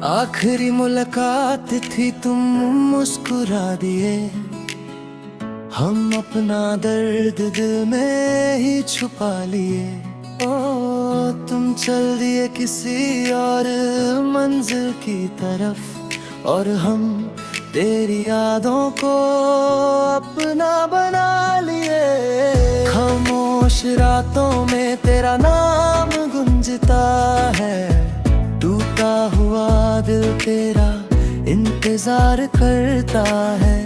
आखिरी मुलाकात थी, तुम मुस्कुरा दिए। हम अपना दर्द दिल में ही छुपा लिए। ओ तुम चल दिए किसी और मंजिल की तरफ, और हम तेरी यादों को अपना बना लिए। खामोश रातों में तेरा नाम गूंजता है, टूटा हुआ दिल तेरा इंतजार करता है।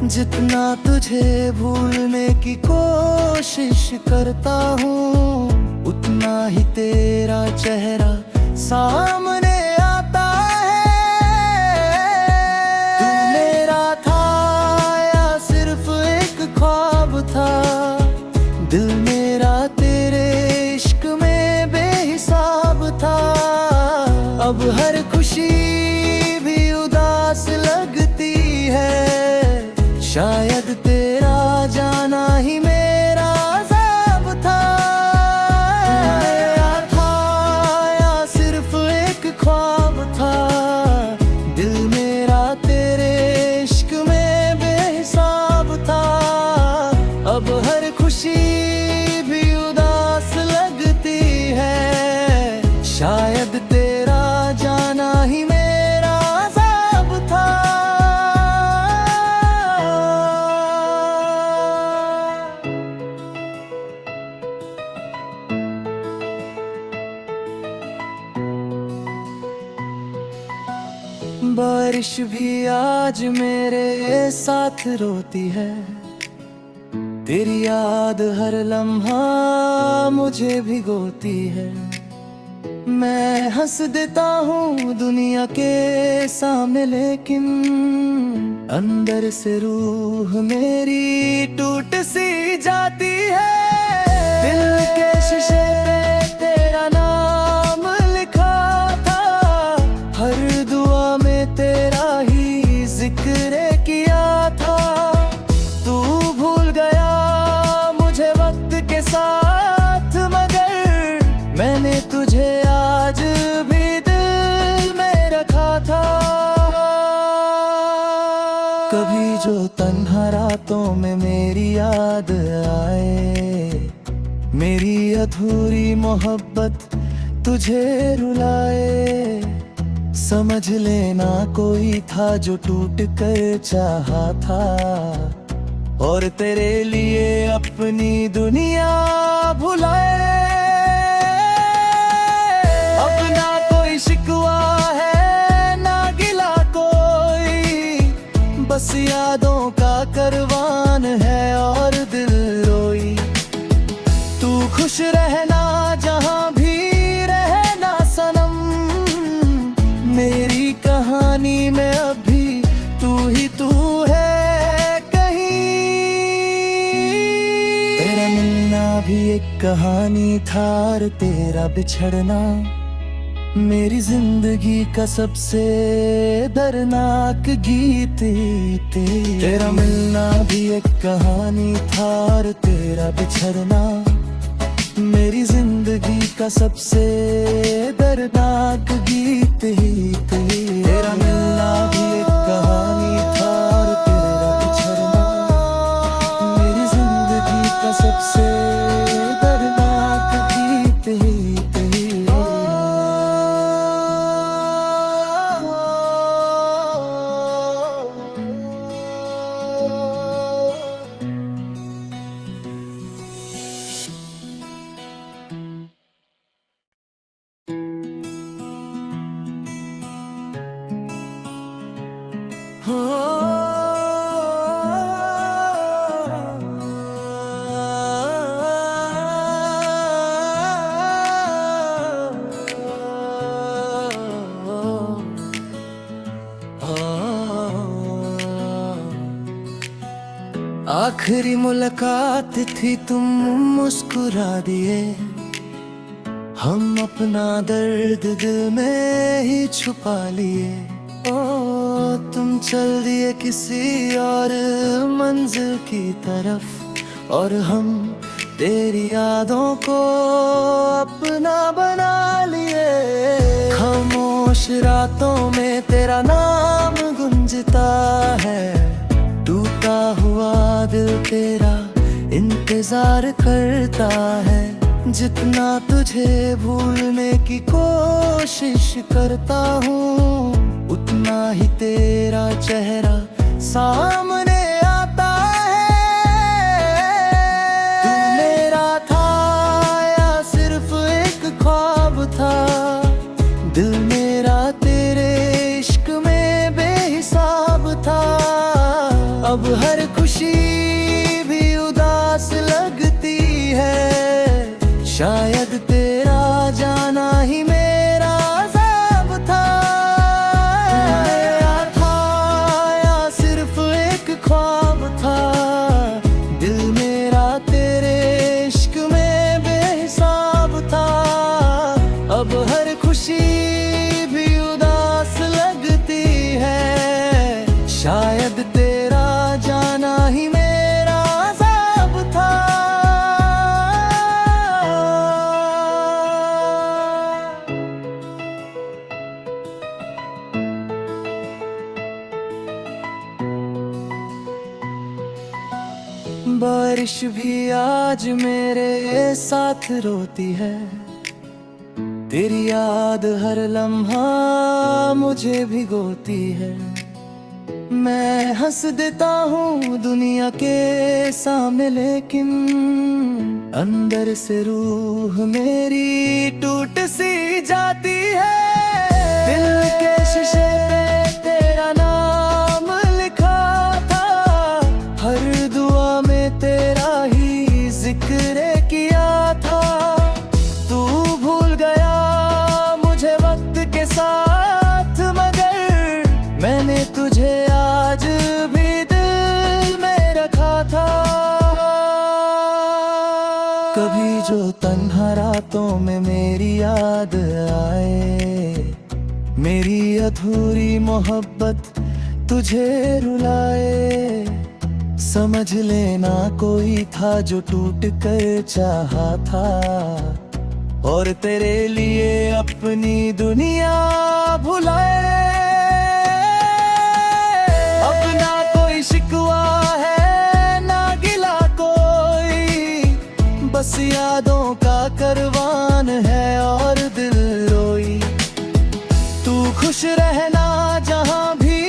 जितना तुझे भूलने की कोशिश करता हूँ, उतना ही तेरा चेहरा सामने आता है। तू मेरा था या सिर्फ एक ख्वाब था, दिल मेरा तेरे इश्क में बेहिसाब था। अब हर खुशी भी उदास लगती है, शायद तेरा जाना ही मेरा अज़ाब था। मेरा था या सिर्फ एक ख्वाब था, दिल मेरा तेरे इश्क में बेहिसाब था। अब हर खुशी भी उदास लगती है, शायद तेरा जाना ही मेरा अज़ाब था। बारिश भी आज मेरे साथ रोती है, तेरी याद हर लम्हा मुझे भिगोती है। मैं हंस देता हूँ दुनिया के सामने, लेकिन अंदर से रूह मेरी टूट सी जाती है। दिल के शीशे पे तेरा नाम लिखा था, हर दुआ में तेरा ही जिक्र किया था। तू भूल गया मुझे वक्त के साथ, मगर मैंने तुझे आज भी दिल में रखा था। कभी जो तन्हा रातों में मेरी याद आए, मेरी अधूरी मोहब्बत तुझे रुलाए। समझ लेना कोई था जो टूट कर चाहा था, और तेरे लिए अपनी दुनिया भुलाए। अपना कोई शिकवा है ना गिला कोई, बस यादों का करवान है और दिल रोई। तू खुश रहना जहाँ भी रहना सनम, मेरी कहानी में अभी तू ही तू है कहीं। तेरा मिलना भी एक कहानी था, और तेरा बिछड़ना मेरी जिंदगी का सबसे दर्दनाक गीत। तेरा मिलना भी एक कहानी था, और तेरा बिछड़ना मेरी जिंदगी का सबसे दर्दनाक गीत ही। तेरा मिलना भी एक कहानी था, और तेरा बिछड़ना मेरी जिंदगी का सबसे दर्दनाक गीत ही। आखिरी मुलाकात थी, तुम मुस्कुरा दिए। हम अपना दर्द दिल में ही छुपा लिए। ओ तुम चल दिए किसी और मंजिल की तरफ, और हम तेरी यादों को अपना बना लिए। खामोश रातों में तेरा नाम गूंजता है, टूटा हुआ दिल तेरा इंतजार करता है। जितना तुझे भूलने की कोशिश करता हूँ, उतना ही तेरा चेहरा सामने आता है। तू मेरा था या सिर्फ एक ख्वाब था, दिल मेरा तेरे इश्क में बेहिसाब था। अब हर खुशी भी उदास लगती है, शायद तेरा जाना ही मेरा अज़ाब था। मेरा था या सिर्फ एक ख्वाब था, दिल मेरा तेरे इश्क में बेहिसाब था। अब हर खुशी भी उदास लगती है, शायद तेरा जाना ही मेरा अज़ाब था। बारिश भी आज मेरे साथ रोती है, तेरी याद हर लम्हा मुझे भिगोती है। मैं हंस देता हूँ दुनिया के सामने, लेकिन अंदर से रूह मेरी टूट सी जाती है। दिल के शीशे पे तेरा नाम लिखा था, हर दुआ में तेरा ही जिक्र किया था। तू भूल गया मुझे वक्त के साथ, मगर मैंने तुझे आज भी दिल में रखा था। कभी जो तन्हा रातों में मेरी याद आए, मेरी अधूरी मोहब्बत तुझे रुलाए, समझ लेना कोई था जो टूट कर चाहा था, और तेरे लिए अपनी दुनिया भुलाए। अपना कोई शिकवा है ना गिला कोई, बस यादों का करवान है और दिल रोई। तू खुश रहना जहां भी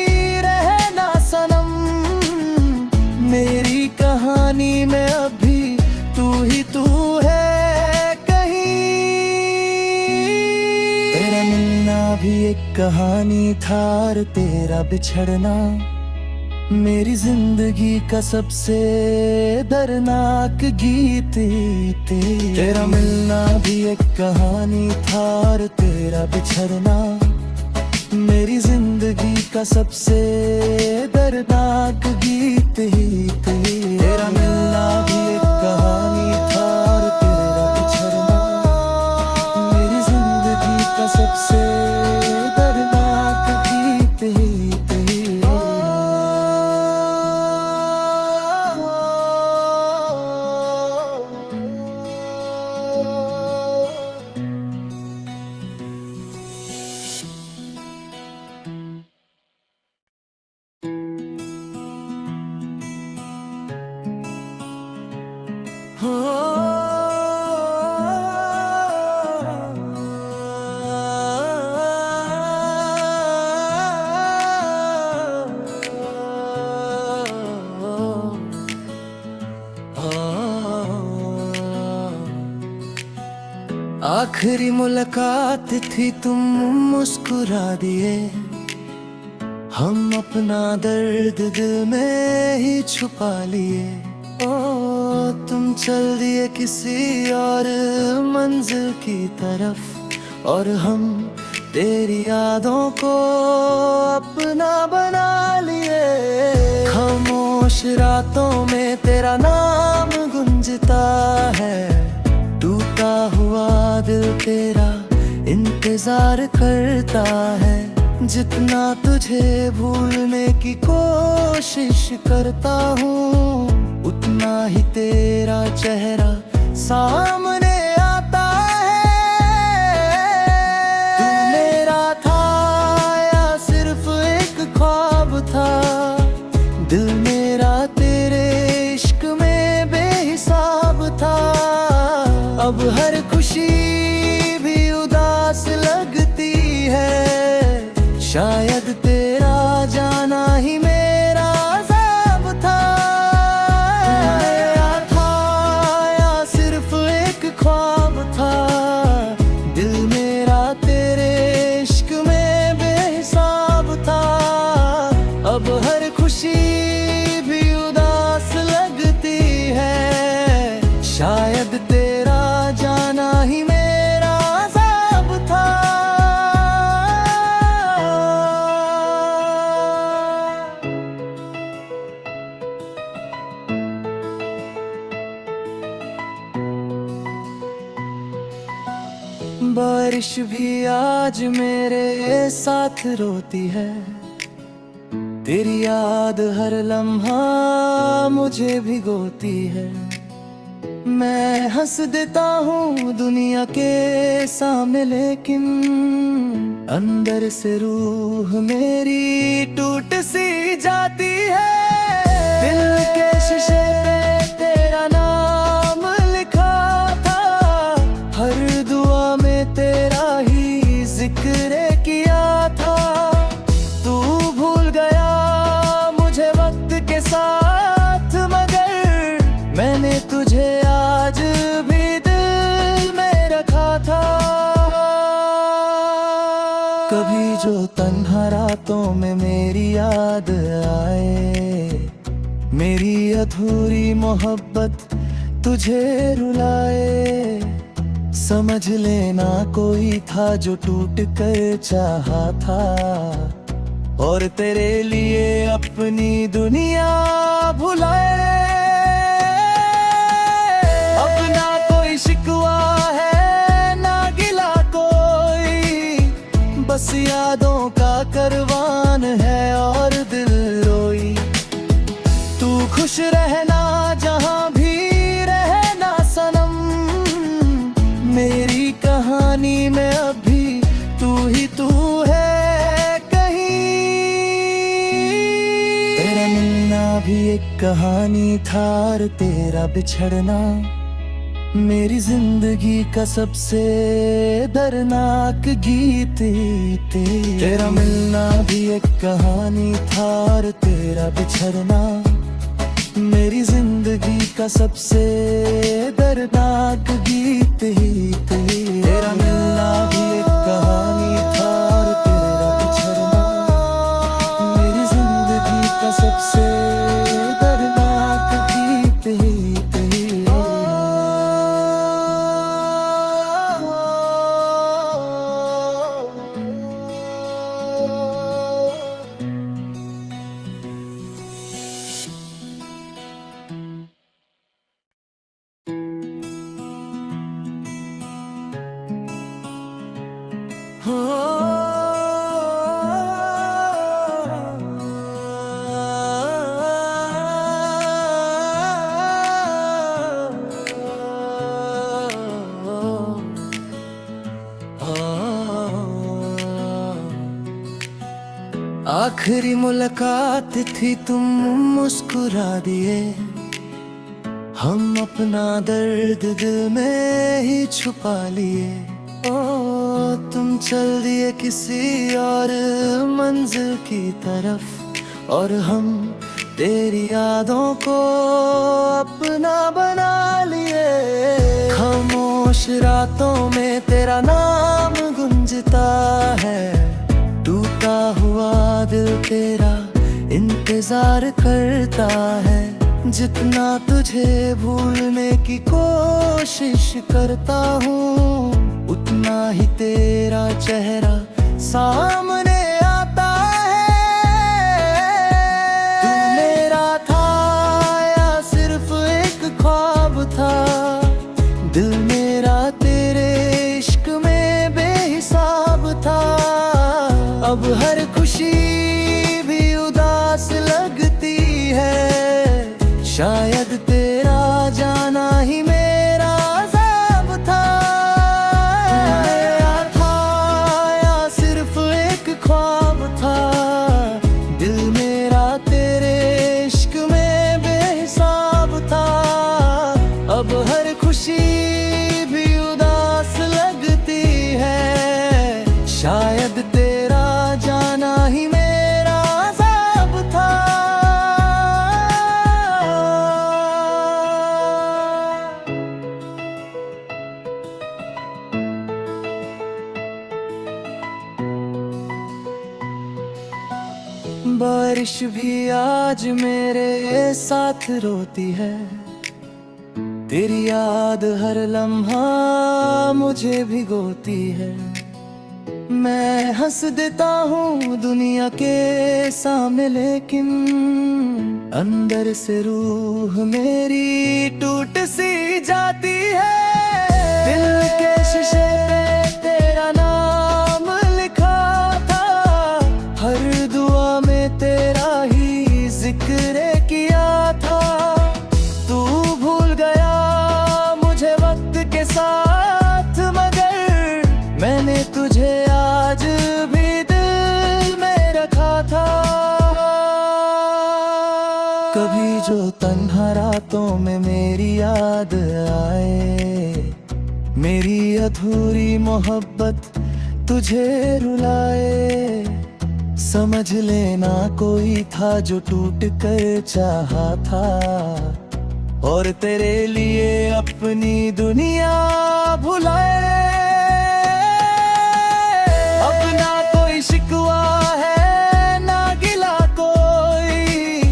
रहना सनम, मेरी कहानी में अभी तू ही तू है कहीं। तेरा मिलना भी एक कहानी था और तेरा बिछड़ना मेरी जिंदगी का सबसे दर्दनाक गीत। तेरा मिलना भी एक कहानी था और तेरा बिछड़ना मेरी जिंदगी का सबसे दर्दनाक गीत ही। तेरा मिलना भी एक कहानी था और तेरा बिछड़ना मेरी जिंदगी का सबसे दर्दनाक गीत ही। आखिरी मुलाकात थी, तुम मुस्कुरा दिए। हम अपना दर्द दिल में ही छुपा लिए। ओ तुम चल दिए किसी और मंजिल की तरफ, और हम तेरी यादों को अपना बना लिए। खामोश रातों में तेरा नाम गूंजता है, टूटा हुआ दिल तेरा इंतजार करता है। जितना तुझे भूलने की कोशिश करता हूँ, उतना ही तेरा चेहरा सामने आता है। तू मेरा था या सिर्फ एक ख्वाब था, दिल मेरा तेरे इश्क में बेहिसाब था। अब हर खुशी भी उदास लगती है, शायद तेरा जाना ही मेरा अज़ाब था। मेरा था या सिर्फ एक ख्वाब था, दिल मेरा तेरे इश्क में बेहिसाब था। अब हर खुशी भी उदास लगती है, शायद तेरा जाना ही मेरा अज़ाब था। बारिश भी आज मेरे साथ रोती है, तेरी याद हर लम्हा मुझे भिगोती है। मैं हंस देता हूँ दुनिया के सामने, लेकिन अंदर से रूह मेरी टूट सी जाती है। दिल के शीशे पे तेरा नाम लिखा था, हर दुआ में तेरा ही जिक्र किया था। तू भूल गया मुझे वक्त के साथ, मगर मैंने तुझे आज भी दिल में रखा था। कभी जो तन्हा रातों में मेरी याद आए, मेरी अधूरी मोहब्बत तुझे रुलाए। समझ लेना कोई था जो टूट कर चाहा था, और तेरे लिए अपनी दुनिया भुलाए। अपना कोई शिकवा है ना गिला कोई, बस यादों का करवान है और दिल रोई। तू खुश रहना जहाँ भी रहना सनम, मेरी कहानी में अभी तू ही तू है कहीं। तेरा मिलना भी एक कहानी था और तेरा बिछड़ना मेरी जिंदगी का सबसे दर्दनाक गीत। तेरा मिलना भी एक कहानी था और तेरा बिछड़ना मेरी जिंदगी का सबसे दर्दनाक गीत ही तेरा मिलना भी एक कहानी था और तेरा बिछड़ना मेरी जिंदगी का सबसे दर्दनाक गीत ही आखिरी मुलाकात थी, तुम मुस्कुरा दिए। हम अपना दर्द दिल में ही छुपा लिए। ओ तुम चल दिए किसी और मंजिल की तरफ, और हम तेरी यादों को अपना बना लिए। खामोश रातों में तेरा नाम गूंजता है, टूटा हुआ दिल तेरा इंतजार करता है। जितना तुझे भूलने की कोशिश करता हूँ, उतना ही तेरा चेहरा सामने आता है। तू मेरा था या सिर्फ एक ख्वाब था, दिल मेरा तेरे तेरा जाना ही मेरा अज़ाब था। या था या सिर्फ एक ख्वाब था, दिल मेरा तेरे इश्क में बेहिसाब था। अब हर खुशी भी उदास लगती है, शायद तेरा जाना ही मेरा अज़ाब था। बारिश भी आज मेरे साथ रोती है, तेरी याद हर लम्हा मुझे भिगोती है। मैं हंस देता हूँ दुनिया के सामने, लेकिन अंदर से रूह मेरी टूट सी जाती है। दिल के शीशे पे तेरा नाम लिखा था, हर दुआ में तेरा ही जिक्र किया था। तू भूल गया मुझे वक्त के साथ, मगर मैंने तुझे आज भी दिल में रखा था। कभी जो तन्हा रातों में मेरी याद आए, मेरी अधूरी मोहब्बत तुझे रुलाए, समझ लेना कोई था जो टूट कर चाहा था, और तेरे लिए अपनी दुनिया भुलाए। अब ना कोई शिकवा है ना गिला कोई,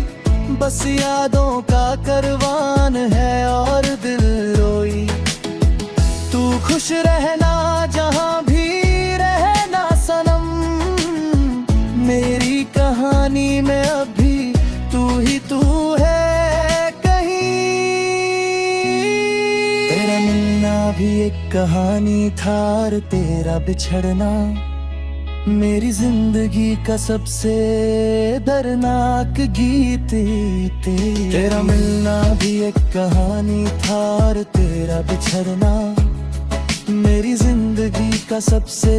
बस यादों का करवान है और दिल रोई। तू खुश रहना जहां भी रहना सनम, मेरी कहानी में अभी तू ही तू है कहीं। तेरा मिलना भी एक कहानी था और तेरा बिछड़ना मेरी जिंदगी का सबसे दर्दनाक गीत। तेरा मिलना भी एक कहानी था और तेरा बिछड़ना मेरी जिंदगी का सबसे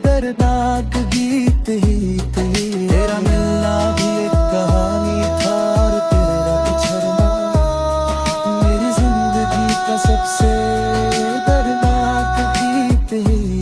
दर्दनाक गीत ही। तेरा मिलना भी एक कहानी था और तेरा बिछड़ना मेरी जिंदगी का सबसे दर्दनाक गीत ही।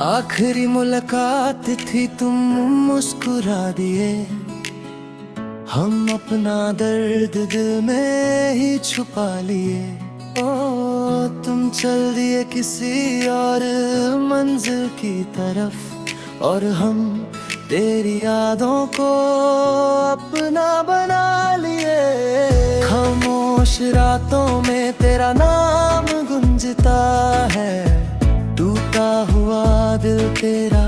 आखिरी मुलाकात थी, तुम मुस्कुरा दिए, हम अपना दर्द दिल में ही छुपा लिए। ओ तुम चल दिए किसी और मंजिल की तरफ, और हम तेरी यादों को अपना बना लिए। खामोश रातों में तेरा नाम गूंजता है, टूटा हुआ दिल तेरा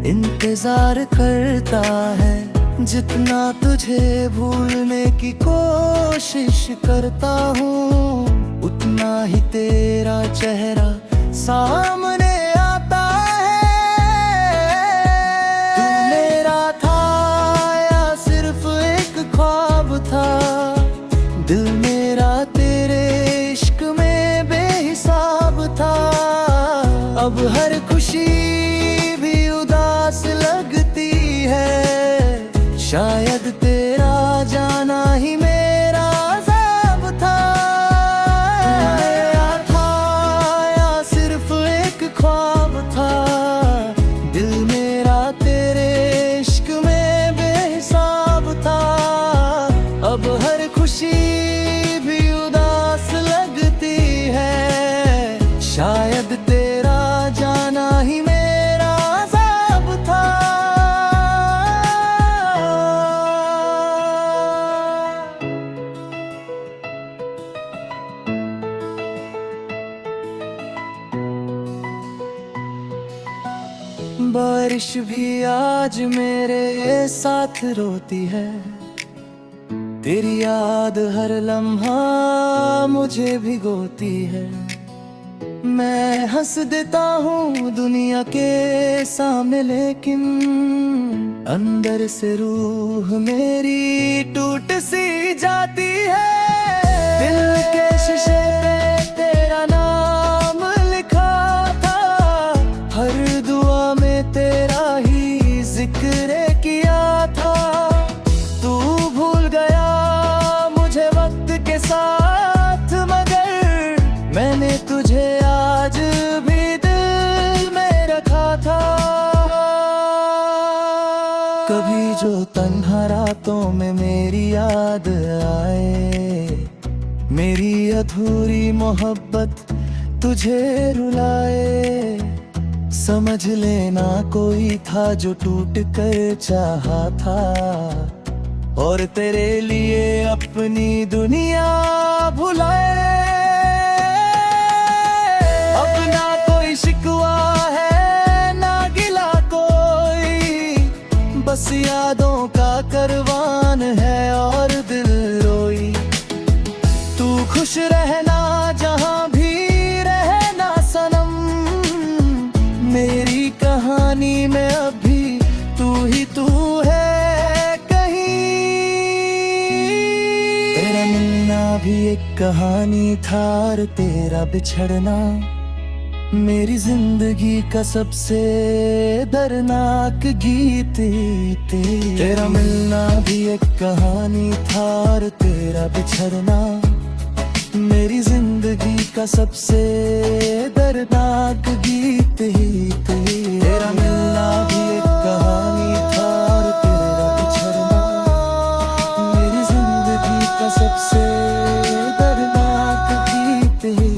इंतजार करता है। जितना तुझे भूलने की कोशिश करता हूँ, उतना ही तेरा चेहरा सामने आता है। तू मेरा था या सिर्फ एक ख्वाब था, दिल मेरा तेरे इश्क में बेहिसाब था। अब हर खुशी भी उदास लगती है, शायद तेरा जाना ही मेरा अज़ाब था। या था या सिर्फ एक बारिश भी आज मेरे साथ रोती है, तेरी याद हर लम्हा मुझे भिगोती है। मैं हंस देता हूँ दुनिया के सामने, लेकिन अंदर से रूह मेरी टूट सी जाती है। दिल के शीशे पे तेरा नाम लिखा था, हर दुआ में तेरा ही जिक्र किया था। तू भूल गया मुझे वक्त के साथ, मगर मैंने तुझे आज भी दिल में रखा था। कभी जो तन्हा रातों में मेरी याद आए, मेरी अधूरी मोहब्बत तुझे रुलाए, समझ लेना कोई था जो टूट कर चाहा था, और तेरे लिए अपनी दुनिया भुलाए। अपना कोई शिकवा है ना गिला कोई, बस यादों का करवान है और दिल रोई। तू खुश रहना जहां भी रहना सनम, मेरी कहानी में अभी तू ही तू है कहीं। तेरा मिलना भी एक कहानी था और तेरा बिछड़ना मेरी जिंदगी का सबसे दर्दनाक गीत। तेरा मिलना भी एक कहानी था और तेरा बिछड़ना मेरी जिंदगी का सबसे दर्दनाक गीत ही तेरा मिलना भी एक कहानी था और तेरा बिछड़ना मेरी जिंदगी का सबसे दर्दनाक गीत ही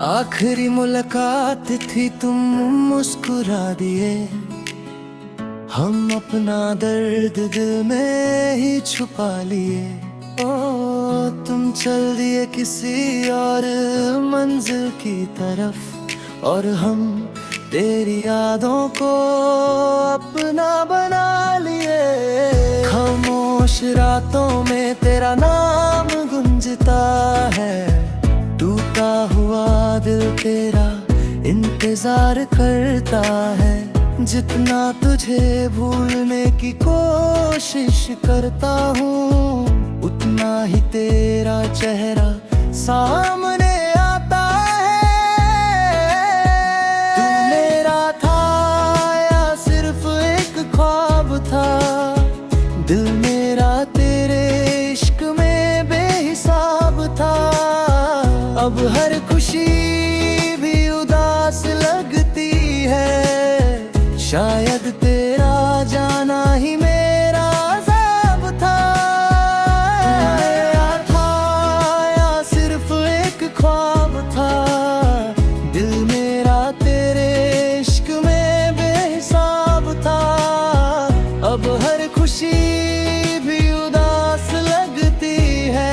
आखिरी मुलाकात थी, तुम मुस्कुरा दिए, हम अपना दर्द दिल में ही छुपा लिए। ओ तुम चल दिए किसी और मंजिल की तरफ, और हम तेरी यादों को अपना बना लिए। खामोश रातों में तेरा नाम गूंजता है, टूटा हुआ दिल तेरा इंतजार करता है। जितना तुझे भूलने की कोशिश करता हूँ, उतना ही तेरा चेहरा सामने आता है। तू मेरा था या सिर्फ एक ख्वाब था, दिल मेरा तेरे इश्क में बेहिसाब था। अब हर खुशी भी उदास लगती है, शायद तेरा जाना ही मेरा अज़ाब था। मेरा था या सिर्फ एक ख्वाब था, दिल मेरा तेरे इश्क में बेहिसाब था। अब हर खुशी भी उदास लगती है,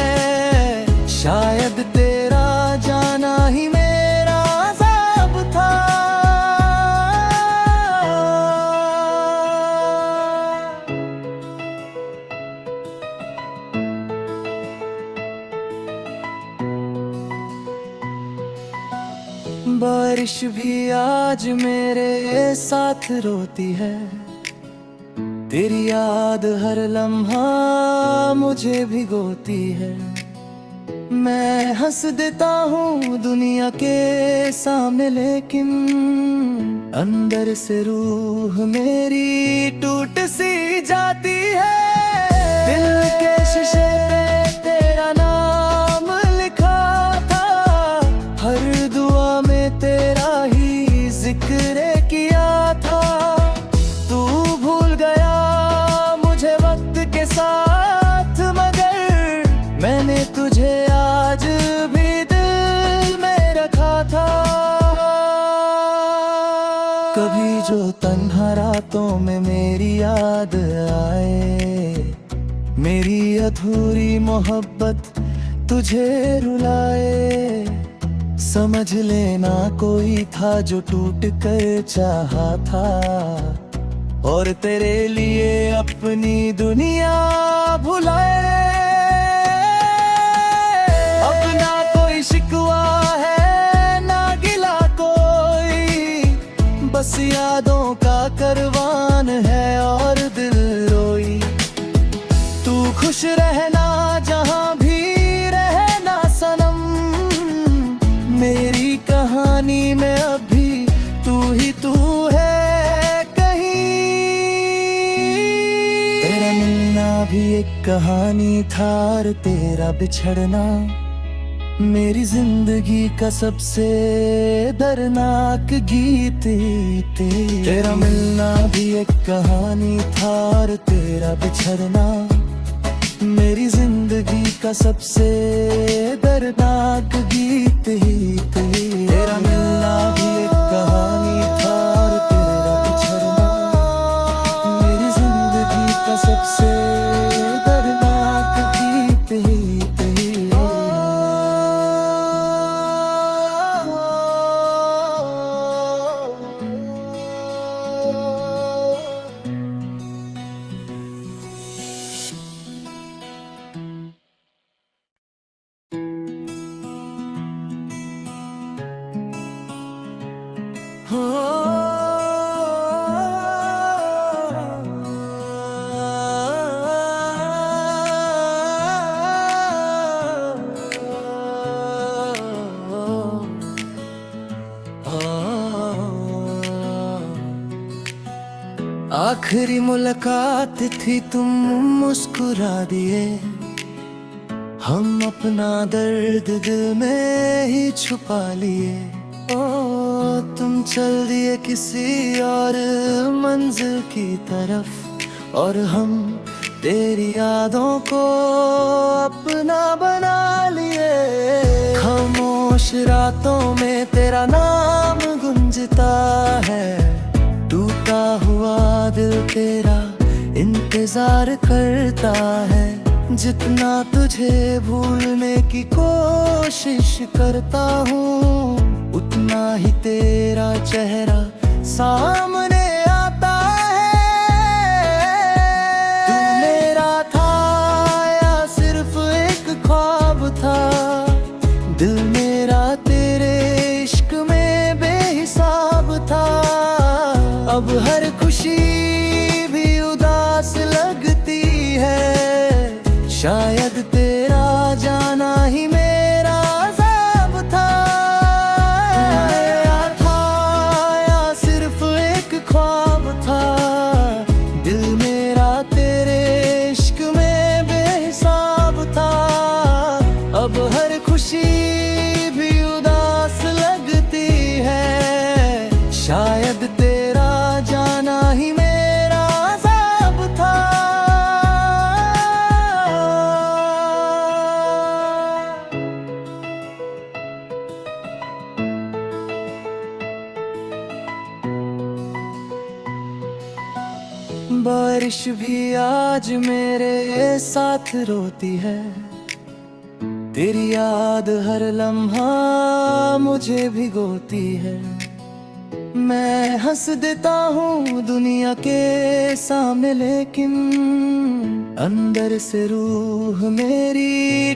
शायद तेरा जाना ही मेरा अज़ाब था। बारिश भी आज मेरे साथ रोती है, तेरी याद हर लम्हा मुझे भिगोती है। मैं हंस देता हूँ दुनिया के सामने, लेकिन अंदर से रूह मेरी टूट सी जाती है। दिल के शीशे पे मैंने तुझे आज भी दिल में रखा था। कभी जो तन्हा रातों में मेरी याद आए, मेरी अधूरी मोहब्बत तुझे रुलाए, समझ लेना कोई था जो टूट कर चाहा था, और तेरे लिए अपनी दुनिया भुलाए। अपना कोई शिकवा है ना गिला कोई, बस यादों का करवान है और दिल रोई। तू खुश रहना जहां भी रहना सनम, मेरी कहानी में अभी तू ही तू है कहीं। तेरा मिलना भी एक कहानी था और तेरा बिछड़ना मेरी जिंदगी का सबसे दर्दनाक गीत। तेरा मिलना भी एक कहानी था और तेरा बिछड़ना मेरी जिंदगी का सबसे दर्दनाक गीत ही तेरा मिलना भी एक कहानी था और तेरा बिछड़ना मेरी जिंदगी का सबसे दर्दनाक गीत ही आखिरी मुलाकात थी, तुम मुस्कुरा दिए, हम अपना दर्द दिल में ही छुपा लिए। ओ तुम चल दिए किसी और मंजिल की तरफ, और हम तेरी यादों को अपना बना लिए। खामोश रातों में तेरा नाम गूंजता है, टूटा हुआ दिल तेरा इंतजार करता है। जितना तुझे भूलने की कोशिश करता हूँ, उतना ही तेरा चेहरा सामने आता है। तू मेरा था या सिर्फ एक ख्वाब था, दिल मेरा तेरे इश्क में बेहिसाब था। अब हर खुशी भी उदास लगती है, शायद तेरा जाना ही मेरा अज़ाब था। मेरा था या सिर्फ एक ख्वाब था, दिल मेरा तेरे इश्क में बेहिसाब था। अब हर खुशी भी उदास लगती है, शायद तेरा जाना ही मेरा अज़ाब था। बारिश भी आज मेरे साथ रोती है, तेरी याद हर लम्हा मुझे भिगोती है। मैं हंस देता हूँ दुनिया के सामने, लेकिन अंदर से रूह मेरी